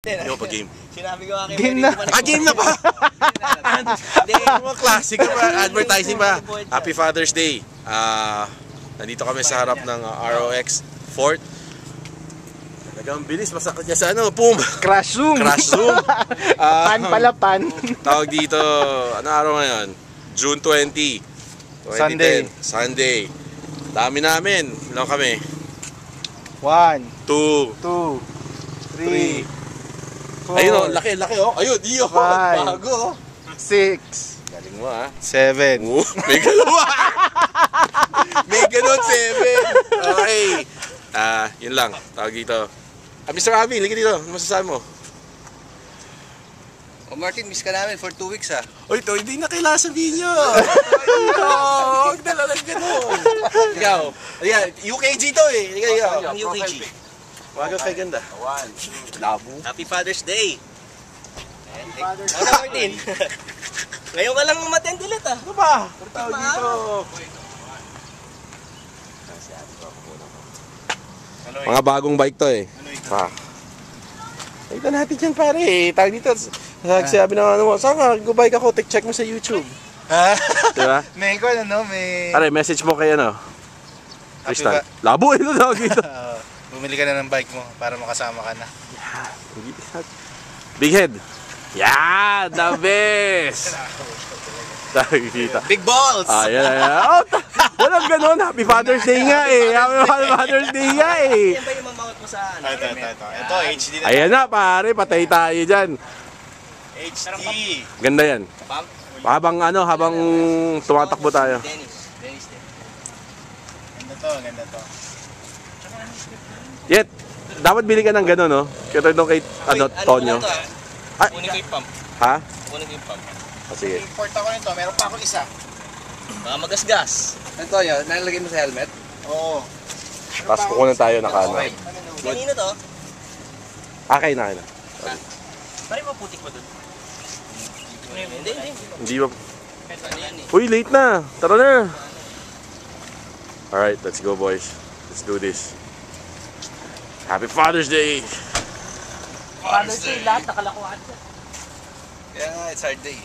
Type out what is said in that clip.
Hindi ako pa-game. Sinabi ko akin. Game na. Game na pa! Hindi, mga classic pa. Advertising pa. Happy Father's Day. Nandito kami sa harap ng ROX Fort. Talagang bilis. Masakit niya sa ano. Boom! Crash Zoom. Crash Zoom. Pan pala, pan. Tawag dito. Ano araw ngayon? June 20. 2010. Sunday. Dami namin. Ilan kami? 1, 2, 2, 3, 4, ayun o, laki oh. Ayun, iyo. 5, Bago. 6, Galing mo ha. 7. May galawa. May ganon 7. Okay. Yun lang. Tawag dito. Mr. Avi, lagi dito. Ano masasabi mo? O Martin, miss ka namin for 2 weeks ha. Uy, ito, hindi na kailangan sabihin nyo. Huwag na lang ganon. Ikaw. Ayan, UKG to eh. Ikaw. UKG. Waga kay ganda. Labo. Happy Father's Day. Ano Martin? Ngayon ka lang umattend ulit ah. Ano ba? Tawag dito. Mga bagong bike to eh. Ito natin dyan pare. Tawag dito. Sabi na ano mo. Saan ka? Go-bike ako. Check mo sa YouTube. Diba? May ko ano, may... Pare, message mo kay ano? Tristan. ba- Labo ito tawag dito. Bumili ka na ng bike mo para makasama ka na. Big head. Yeah, the best. Tawag dito. Big balls! Ayan. Oh, walang ganon. Happy Father's Day nga eh. Happy Father's Day nga eh. Yan ba yung mamount mo sa ano? Ito, HD na. Ayan na pare, patay tayo dyan. HD. Ganda yan. Habang tumatakbo tayo. Dennis din. Ganda to. Yet, dapat bili ka ng gano'n, no? Kaya nung kay Tonyo. Kunin ko yung pump. Ha? Kunin ko yung pump. Sige. Import ako nito, meron pa ako isa. Baka magasgas. Antonio, nalagay mo sa helmet? Oo. Tapos kukunan tayo nakano. Kanino to? Okay na. Pare maputik ba doon? Hindi. Hindi ba? Ano yan eh? Uy, late na. Tara na. Alright, let's go boys. Let's do this. Happy Father's Day! Father's Day, lahat nakalakuan. Kaya nga, it's hard day.